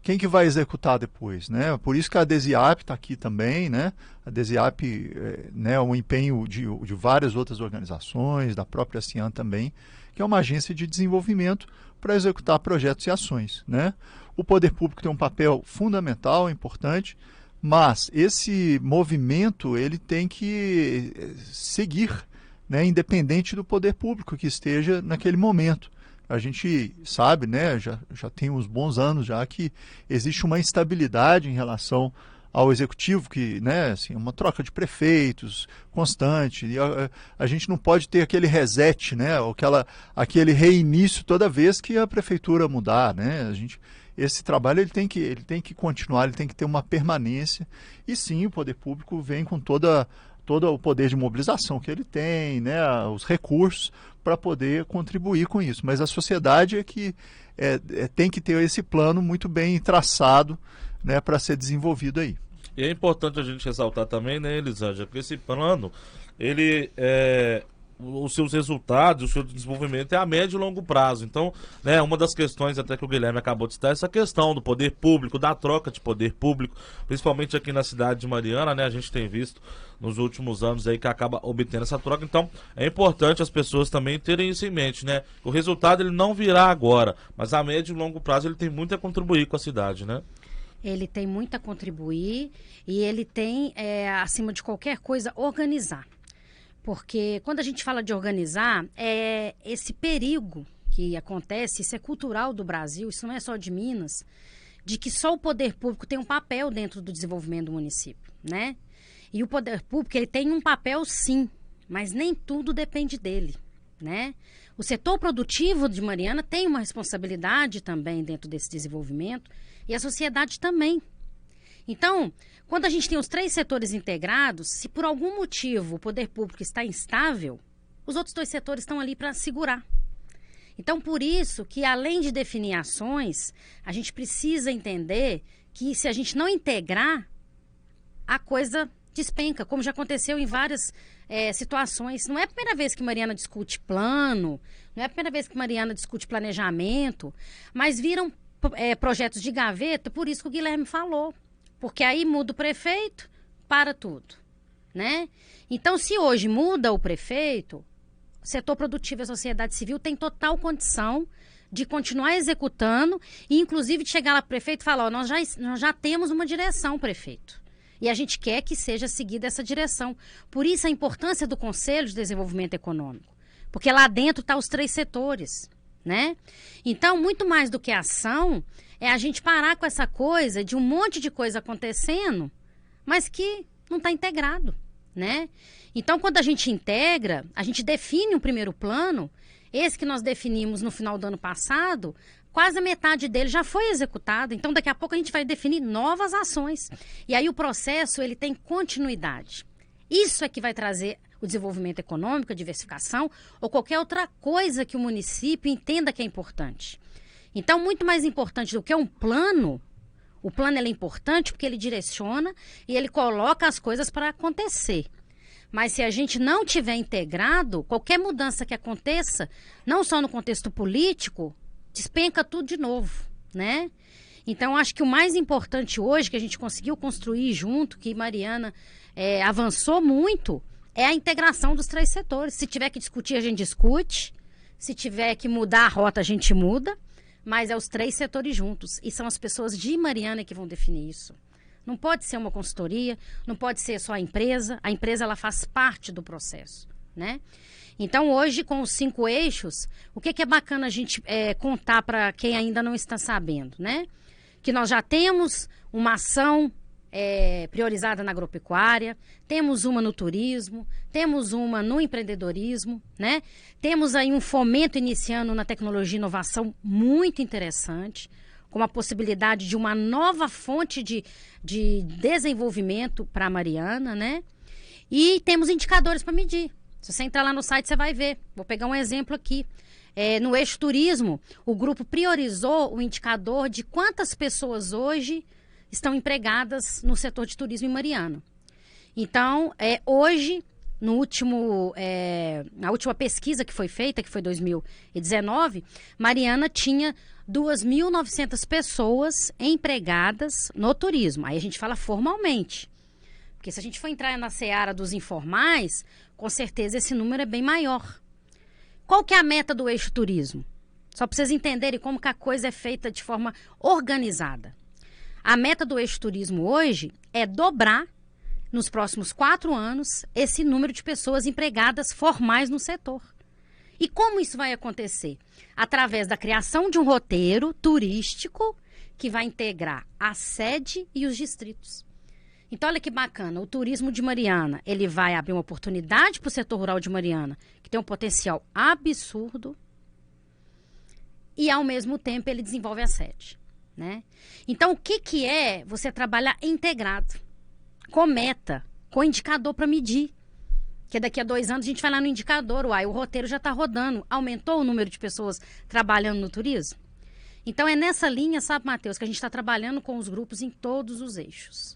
Quem que vai executar depois, né? Por isso que a DESIAP está aqui também, né? A DESIAP, né, é um empenho de várias outras organizações, da própria Cian também, que é uma agência de desenvolvimento para executar projetos e ações, né? O poder público tem um papel fundamental, importante, mas esse movimento ele tem que seguir, né, independente do poder público que esteja naquele momento. A gente sabe, né, já tem uns bons anos já, que existe uma instabilidade em relação ao executivo, que, né, assim, uma troca de prefeitos constante, e a gente não pode ter aquele reset, né, aquele reinício toda vez que a prefeitura mudar, né? Esse trabalho ele tem que continuar, ele tem que ter uma permanência, e sim, o poder público vem com todo o poder de mobilização que ele tem, né, os recursos para poder contribuir com isso. Mas a sociedade é que tem que ter esse plano muito bem traçado, né, para ser desenvolvido aí. E é importante a gente ressaltar também, né, Elisângela, que esse plano, ele os seus resultados, o seu desenvolvimento é a médio e longo prazo. Então, né, uma das questões até que o Guilherme acabou de citar é essa questão do poder público, da troca de poder público, principalmente aqui na cidade de Mariana, né, a gente tem visto nos últimos anos aí que acaba obtendo essa troca. Então, é importante as pessoas também terem isso em mente, né? O resultado ele não virá agora, mas a médio e longo prazo ele tem muito a contribuir com a cidade, né? Ele tem muito a contribuir e ele tem, acima de qualquer coisa, organizar. Porque quando a gente fala de organizar, é esse perigo que acontece, isso é cultural do Brasil, isso não é só de Minas, de que só o poder público tem um papel dentro do desenvolvimento do município, né? E o poder público, ele tem um papel sim, mas nem tudo depende dele, né? O setor produtivo de Mariana tem uma responsabilidade também dentro desse desenvolvimento e a sociedade também. Então, quando a gente tem os 3 setores integrados, se por algum motivo o poder público está instável, os outros 2 setores estão ali para segurar. Então, por isso que além de definir ações, a gente precisa entender que se a gente não integrar, a coisa despenca, como já aconteceu em várias situações. Não é a primeira vez que Mariana discute plano, não é a primeira vez que Mariana discute planejamento, mas viram projetos de gaveta, por isso que o Guilherme falou. Porque aí muda o prefeito, para tudo, né? Então, se hoje muda o prefeito, o setor produtivo e a sociedade civil tem total condição de continuar executando e, inclusive, de chegar lá para o prefeito e falar, nós já temos uma direção, prefeito. E a gente quer que seja seguida essa direção. Por isso a importância do Conselho de Desenvolvimento Econômico. Porque lá dentro estão os 3 setores, né? Então, muito mais do que ação, é a gente parar com essa coisa de um monte de coisa acontecendo, mas que não está integrado, né? Então, quando a gente integra, a gente define um primeiro plano, esse que nós definimos no final do ano passado, quase a metade dele já foi executado. Então, daqui a pouco a gente vai definir novas ações. E aí o processo, ele tem continuidade. Isso é que vai trazer o desenvolvimento econômico, a diversificação ou qualquer outra coisa que o município entenda que é importante. Então, muito mais importante do que um plano, o plano ele é importante porque ele direciona e ele coloca as coisas para acontecer. Mas se a gente não tiver integrado, qualquer mudança que aconteça, não só no contexto político, despenca tudo de novo, né? Então, acho que o mais importante hoje que a gente conseguiu construir junto, que Mariana avançou muito, é a integração dos 3 setores. Se tiver que discutir, a gente discute. Se tiver que mudar a rota, a gente muda. Mas é os 3 setores juntos. E são as pessoas de Mariana que vão definir isso. Não pode ser uma consultoria, não pode ser só a empresa. A empresa, ela faz parte do processo, né? Então, hoje, com os 5 eixos, o que é bacana a gente contar para quem ainda não está sabendo, né? Que nós já temos uma ação priorizada na agropecuária, temos uma no turismo, temos uma no empreendedorismo, né? Temos aí um fomento iniciando na tecnologia e inovação muito interessante, com a possibilidade de uma nova fonte de desenvolvimento para a Mariana, né? E temos indicadores para medir. Se você entrar lá no site, você vai ver. Vou pegar um exemplo aqui. No eixo turismo, o grupo priorizou o indicador de quantas pessoas hoje estão empregadas no setor de turismo em Mariana. Então, hoje, na última pesquisa que foi feita, que foi 2019, Mariana tinha 2.900 pessoas empregadas no turismo. Aí a gente fala formalmente. Porque se a gente for entrar na seara dos informais, com certeza esse número é bem maior. Qual que é a meta do eixo turismo? Só para vocês entenderem como que a coisa é feita de forma organizada. A meta do eixo turismo hoje é dobrar, nos próximos 4 anos, esse número de pessoas empregadas formais no setor. E como isso vai acontecer? Através da criação de um roteiro turístico que vai integrar a sede e os distritos. Então, olha que bacana, o turismo de Mariana, ele vai abrir uma oportunidade para o setor rural de Mariana, que tem um potencial absurdo, e ao mesmo tempo ele desenvolve a sede, né? Então, o que é você trabalhar integrado, com meta, com indicador para medir? Porque daqui a 2 anos a gente vai lá no indicador, o roteiro já está rodando, aumentou o número de pessoas trabalhando no turismo? Então, é nessa linha, sabe, Matheus, que a gente está trabalhando com os grupos em todos os eixos.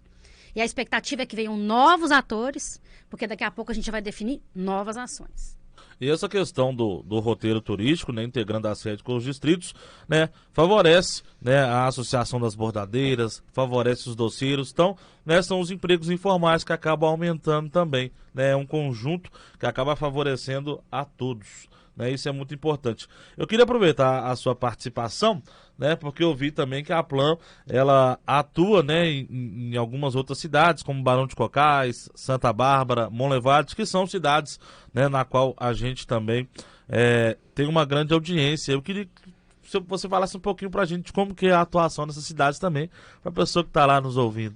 E a expectativa é que venham novos atores, porque daqui a pouco a gente vai definir novas ações. E essa questão do roteiro turístico, né, integrando a sede com os distritos, né, favorece, né, a associação das bordadeiras, favorece os doceiros. Então, né, são os empregos informais que acabam aumentando também. Né, é um conjunto que acaba favorecendo a todos. Né, isso é muito importante. Eu queria aproveitar a sua participação, né, porque eu vi também que a Plan ela atua, né, em algumas outras cidades, como Barão de Cocais, Santa Bárbara, Monlevade, que são cidades, né, na qual a gente também tem uma grande audiência. Eu queria que você falasse um pouquinho para a gente de como que é a atuação nessas cidades também, para a pessoa que está lá nos ouvindo.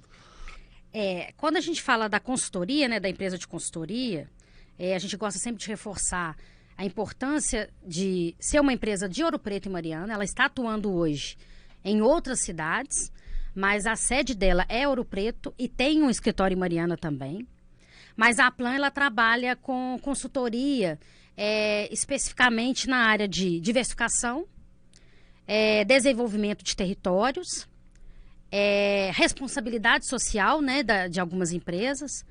Quando a gente fala da consultoria, né, da empresa de consultoria, a gente gosta sempre de reforçar a importância de ser uma empresa de Ouro Preto e Mariana. Ela está atuando hoje em outras cidades, mas a sede dela é Ouro Preto e tem um escritório em Mariana também. Mas a Plan, ela trabalha com consultoria, especificamente na área de diversificação, desenvolvimento de territórios, responsabilidade social, né, de algumas empresas,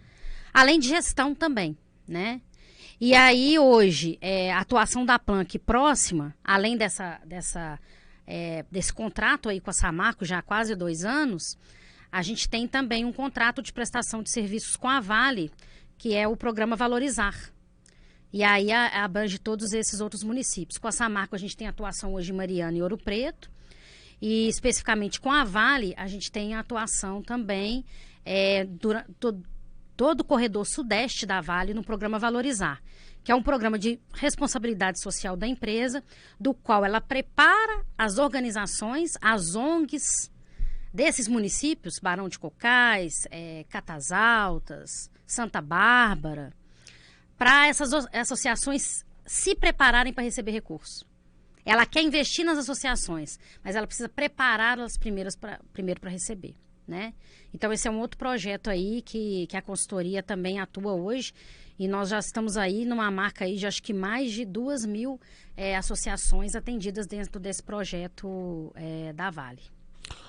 além de gestão também, né? E aí, hoje, a atuação da Plan aqui próxima, além desse contrato aí com a Samarco, já há quase 2 anos, a gente tem também um contrato de prestação de serviços com a Vale, que é o programa Valorizar. E aí abrange todos esses outros municípios. Com a Samarco, a gente tem atuação hoje em Mariana e Ouro Preto. E, especificamente, com a Vale, a gente tem atuação também durante todo o corredor sudeste da Vale no programa Valorizar, que é um programa de responsabilidade social da empresa, do qual ela prepara as organizações, as ONGs desses municípios, Barão de Cocais, Catas Altas, Santa Bárbara, para essas associações se prepararem para receber recursos. Ela quer investir nas associações, mas ela precisa prepará-las primeiro para receber. Né? Então, esse é um outro projeto aí que a consultoria também atua hoje, e nós já estamos aí numa marca aí de acho que mais de 2.000 associações atendidas dentro desse projeto da Vale.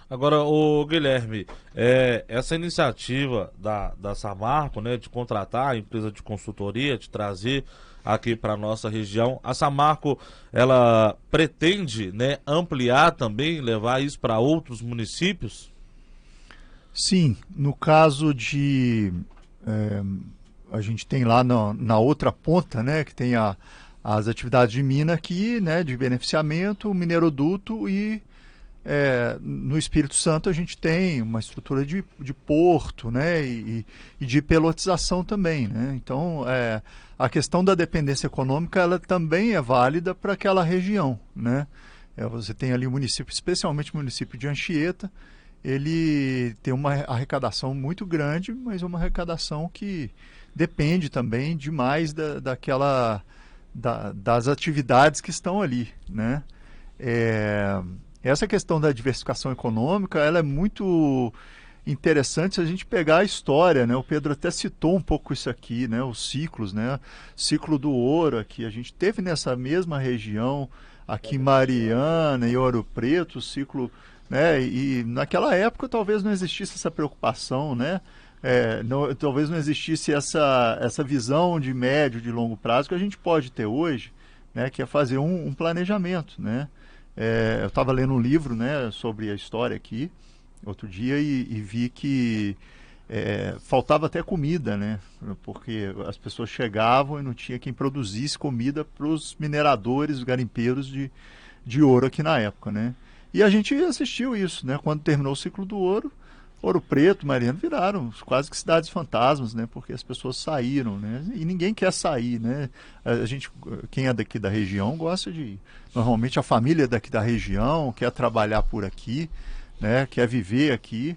Agora, o Guilherme, essa iniciativa da Samarco, né, de contratar a empresa de consultoria, de trazer aqui para a nossa região, a Samarco, ela pretende, né, ampliar também, levar isso para outros municípios? Sim, no caso de... a gente tem lá na outra ponta, né, que tem as atividades de mina aqui, né, de beneficiamento, o mineroduto, e no Espírito Santo a gente tem uma estrutura de porto, né, e de pelotização também, né? Então, a questão da dependência econômica, ela também é válida para aquela região, né? Você tem ali o município, especialmente o município de Anchieta, ele tem uma arrecadação muito grande, mas uma arrecadação que depende também demais das atividades que estão ali, né? Essa questão da diversificação econômica, ela é muito interessante se a gente pegar a história, né? O Pedro até citou um pouco isso aqui, né? Os ciclos, né? Ciclo do ouro aqui, a gente teve nessa mesma região, aqui em Mariana e Ouro Preto, o ciclo... né? E naquela época talvez não existisse essa preocupação, né? Talvez não existisse essa visão de médio, de longo prazo que a gente pode ter hoje, né? Que é fazer um planejamento, né? Eu estava lendo um livro, né, sobre a história aqui outro dia e vi que faltava até comida, né? Porque as pessoas chegavam e não tinha quem produzisse comida para os mineradores, os garimpeiros de ouro aqui na época, né? E a gente assistiu isso, né? Quando terminou o ciclo do ouro, Ouro Preto, Mariana viraram quase que cidades fantasmas, né? Porque as pessoas saíram, né? E ninguém quer sair, né? Quem é daqui da região gosta de... Normalmente a família daqui da região quer trabalhar por aqui, né? Quer viver aqui.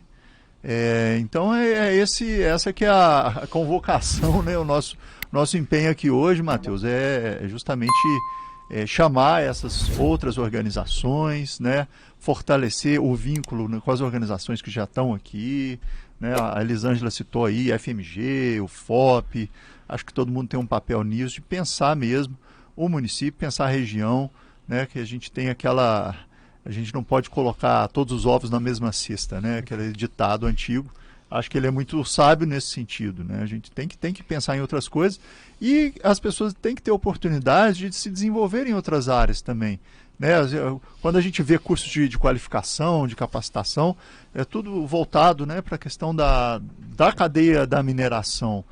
Então essa que é a convocação, né? O nosso empenho aqui hoje, Matheus, é justamente... chamar essas outras organizações, né, fortalecer o vínculo, né, com as organizações que já estão aqui, né, a Elisângela citou aí, FMG, o FOP, acho que todo mundo tem um papel nisso, de pensar mesmo o município, pensar a região, né, que a gente tem a gente não pode colocar todos os ovos na mesma cesta, né, aquele ditado antigo, Acho que ele é muito sábio nesse sentido, né? A gente tem que pensar em outras coisas e as pessoas têm que ter oportunidade de se desenvolver em outras áreas também, né? Quando a gente vê cursos de qualificação, de capacitação, é tudo voltado, né, para a questão da cadeia da mineração.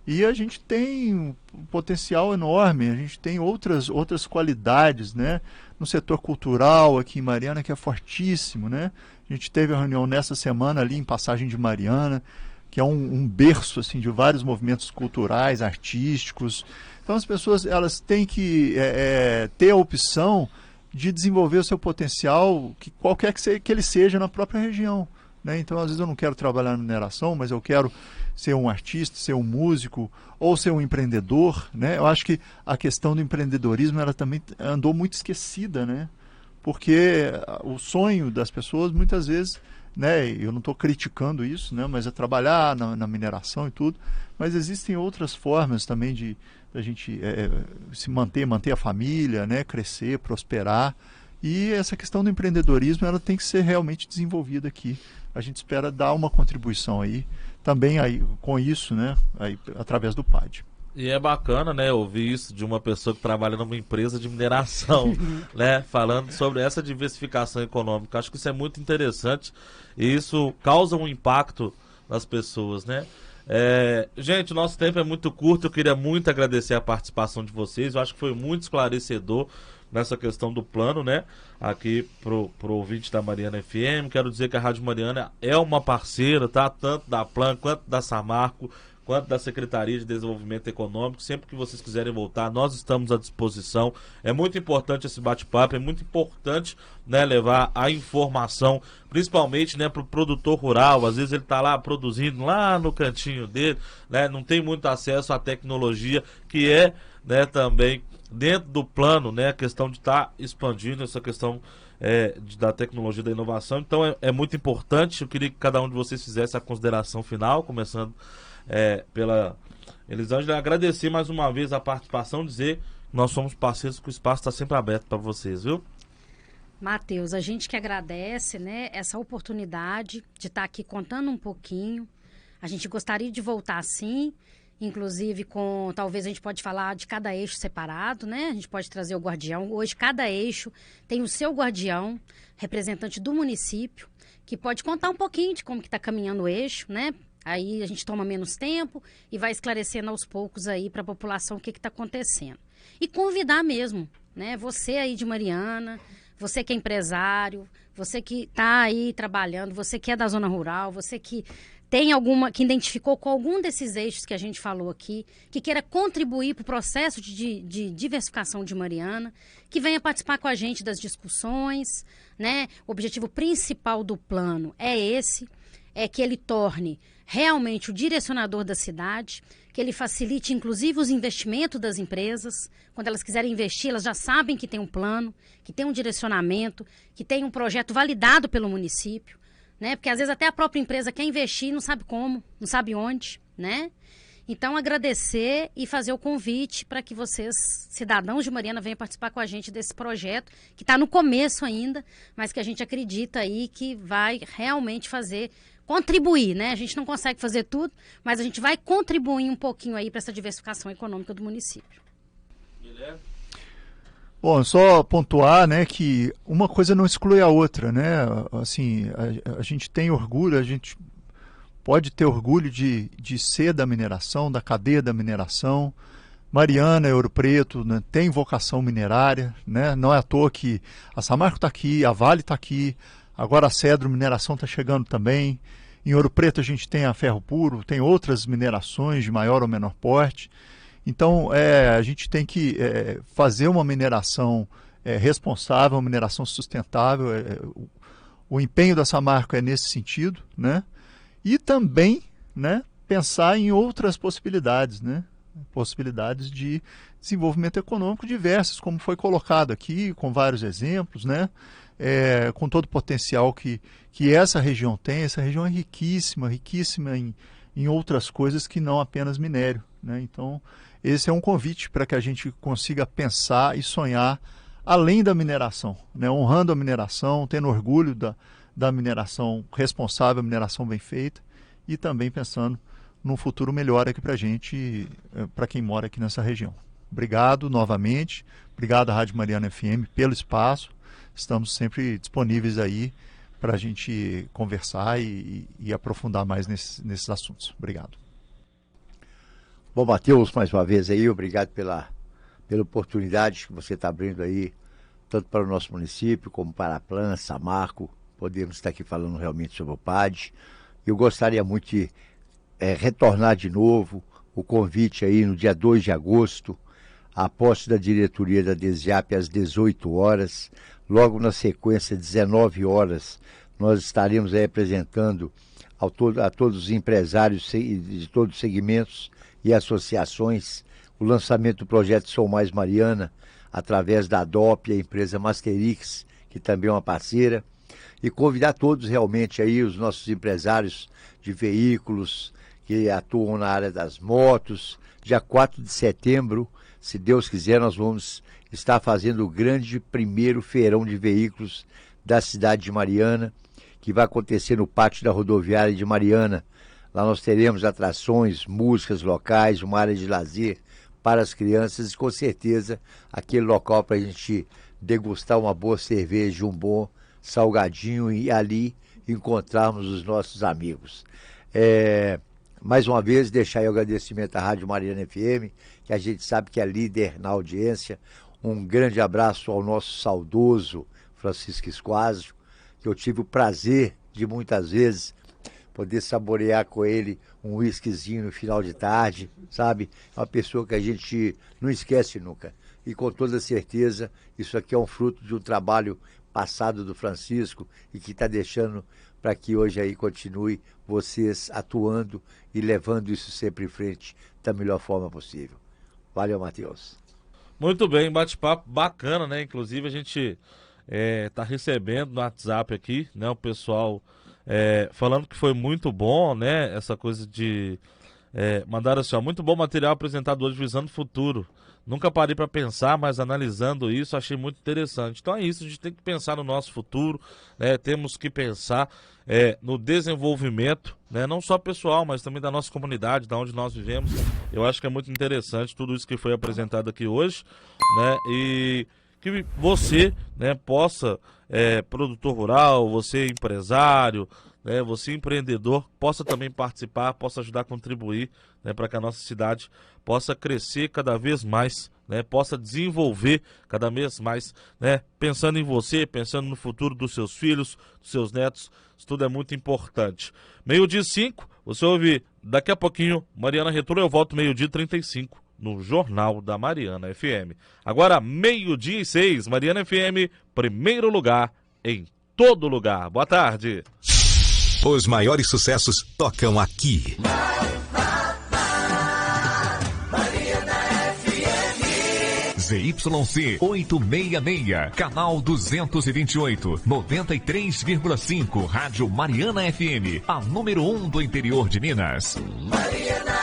E a gente tem um potencial enorme, a gente tem outras qualidades, né? No setor cultural aqui em Mariana, que é fortíssimo, né? A gente teve a reunião nessa semana ali em Passagem de Mariana, que é um berço assim, de vários movimentos culturais, artísticos. Então as pessoas elas têm que ter a opção de desenvolver o seu potencial, qualquer que ele seja na própria região, né? Então às vezes eu não quero trabalhar na mineração, mas eu quero ser um artista, ser um músico ou ser um empreendedor, né? Eu acho que a questão do empreendedorismo ela também andou muito esquecida, né? Porque o sonho das pessoas muitas vezes, né? Eu não estou criticando isso, né? Mas é trabalhar na mineração e tudo, mas existem outras formas também de a gente se manter a família, né? Crescer, prosperar. E essa questão do empreendedorismo ela tem que ser realmente desenvolvida aqui. A gente espera dar uma contribuição aí também aí, com isso, né, aí, através do PAD. E é bacana, né, ouvir isso de uma pessoa que trabalha numa empresa de mineração, né, falando sobre essa diversificação econômica. Acho que isso é muito interessante e isso causa um impacto nas pessoas, né. Gente, o nosso tempo é muito curto, eu queria muito agradecer a participação de vocês, eu acho que foi muito esclarecedor nessa questão do plano, né, aqui pro ouvinte da Mariana FM. Quero dizer que a Rádio Mariana é uma parceira, tá, tanto da Plan, quanto da Samarco, quanto da Secretaria de Desenvolvimento Econômico. Sempre que vocês quiserem voltar, nós estamos à disposição. É muito importante esse bate-papo, é muito importante, né, levar a informação, principalmente, né, para o produtor rural. Às vezes ele está lá produzindo lá no cantinho dele, né, não tem muito acesso à tecnologia, que é, né, também dentro do plano, né, a questão de estar expandindo essa questão da tecnologia, da inovação. Então é muito importante. Eu queria que cada um de vocês fizesse a consideração final, começando pela Elisângela. Agradecer mais uma vez a participação, dizer que nós somos parceiros, que o espaço está sempre aberto para vocês, viu? Matheus, a gente que agradece, né, essa oportunidade de estar aqui contando um pouquinho. A gente gostaria de voltar sim, inclusive talvez a gente pode falar de cada eixo separado, né? A gente pode trazer o guardião. Hoje cada eixo tem o seu guardião, representante do município, que pode contar um pouquinho de como que está caminhando o eixo, né? Aí a gente toma menos tempo e vai esclarecendo aos poucos aí para a população o que está acontecendo. E convidar mesmo, né? Você aí de Mariana, você que é empresário, você que está aí trabalhando, você que é da zona rural, você que que identificou com algum desses eixos que a gente falou aqui, que queira contribuir para o processo de diversificação de Mariana, que venha participar com a gente das discussões, né? O objetivo principal do plano é esse, é que ele torne realmente o direcionador da cidade, que ele facilite inclusive os investimentos das empresas. Quando elas quiserem investir, elas já sabem que tem um plano, que tem um direcionamento, que tem um projeto validado pelo município, né? Porque às vezes até a própria empresa quer investir e não sabe como, não sabe onde, né? Então agradecer e fazer o convite para que vocês, cidadãos de Mariana, venham participar com a gente desse projeto, que está no começo ainda, mas que a gente acredita aí que vai realmente contribuir, né? A gente não consegue fazer tudo, mas a gente vai contribuir um pouquinho aí para essa diversificação econômica do município. Guilherme? Bom, só pontuar, né, que uma coisa não exclui a outra, né? Assim, a gente tem orgulho, a gente pode ter orgulho de ser da mineração, da cadeia da mineração. Mariana, Ouro Preto, né, tem vocação minerária, né? Não é à toa que a Samarco está aqui, a Vale está aqui, agora a Cedro Mineração está chegando também. Em Ouro Preto a gente tem a Ferro Puro, tem outras minerações de maior ou menor porte. Então, a gente tem que fazer uma mineração responsável, uma mineração sustentável. O empenho da Samarco é nesse sentido, né? E também, né, pensar em outras possibilidades, né? Possibilidades de desenvolvimento econômico diversas, como foi colocado aqui, com vários exemplos, né? Com todo o potencial que essa região tem. Essa região é riquíssima em outras coisas que não apenas minério, né? Então, esse é um convite para que a gente consiga pensar e sonhar além da mineração, né? Honrando a mineração, tendo orgulho da mineração responsável, a mineração bem feita, e também pensando num futuro melhor aqui para a gente, para quem mora aqui nessa região. Obrigado novamente, obrigado à Rádio Mariana FM pelo espaço, estamos sempre disponíveis aí para a gente conversar e aprofundar mais nesses assuntos. Obrigado. Bom, Matheus, mais uma vez aí, obrigado pela oportunidade que você está abrindo aí, tanto para o nosso município, como para a Plan, Samarco, podemos estar aqui falando realmente sobre o PAD. Eu gostaria muito de retornar de novo o convite aí no dia 2 de agosto, a posse da diretoria da DESIAP às 18 horas, logo na sequência, 19 horas, nós estaremos aí apresentando a todos os empresários de todos os segmentos e associações o lançamento do projeto Sou Mais Mariana, através da ADOP, a empresa Masterix, que também é uma parceira, e convidar todos realmente aí, os nossos empresários de veículos que atuam na área das motos. Dia 4 de setembro, se Deus quiser, nós vamos estar fazendo o grande primeiro feirão de veículos da cidade de Mariana, que vai acontecer no pátio da rodoviária de Mariana. Lá nós teremos atrações, músicas locais, uma área de lazer para as crianças e com certeza aquele local para a gente degustar uma boa cerveja, um bom salgadinho e ali encontrarmos os nossos amigos. Mais uma vez, deixar aí o agradecimento à Rádio Mariana FM, que a gente sabe que é líder na audiência. Um grande abraço ao nosso saudoso Francisco Esquazio, que eu tive o prazer de muitas vezes poder saborear com ele um whiskyzinho no final de tarde, sabe? É uma pessoa que a gente não esquece nunca. E com toda certeza, isso aqui é um fruto de um trabalho passado do Francisco e que está deixando para que hoje aí continue vocês atuando e levando isso sempre em frente da melhor forma possível. Valeu, Matheus. Muito bem, bate-papo bacana, né? Inclusive a gente tá recebendo no WhatsApp aqui, né? O pessoal falando que foi muito bom, né? Essa coisa de mandar assim, ó, muito bom material apresentado hoje visando o futuro. Nunca parei para pensar, mas analisando isso, achei muito interessante. Então é isso, a gente tem que pensar no nosso futuro, né? Temos que pensar no desenvolvimento, né? Não só pessoal, mas também da nossa comunidade, da onde nós vivemos. Eu acho que é muito interessante tudo isso que foi apresentado aqui hoje, né? E que você, né, possa, produtor rural, você empresário, né, você empreendedor, possa também participar, possa ajudar a contribuir, né, para que a nossa cidade possa crescer cada vez mais, né, possa desenvolver cada vez mais, né, pensando em você, pensando no futuro dos seus filhos, dos seus netos, isso tudo é muito importante. 12h05, você ouve daqui a pouquinho Mariana Retorno, eu volto 12h35 no Jornal da Mariana FM. Agora 12h06, Mariana FM, primeiro lugar em todo lugar. Boa tarde. Os maiores sucessos tocam aqui. Mariana FM. ZYC 866, canal 228, 93,5, Rádio Mariana FM, a número 1 do interior de Minas. Mariana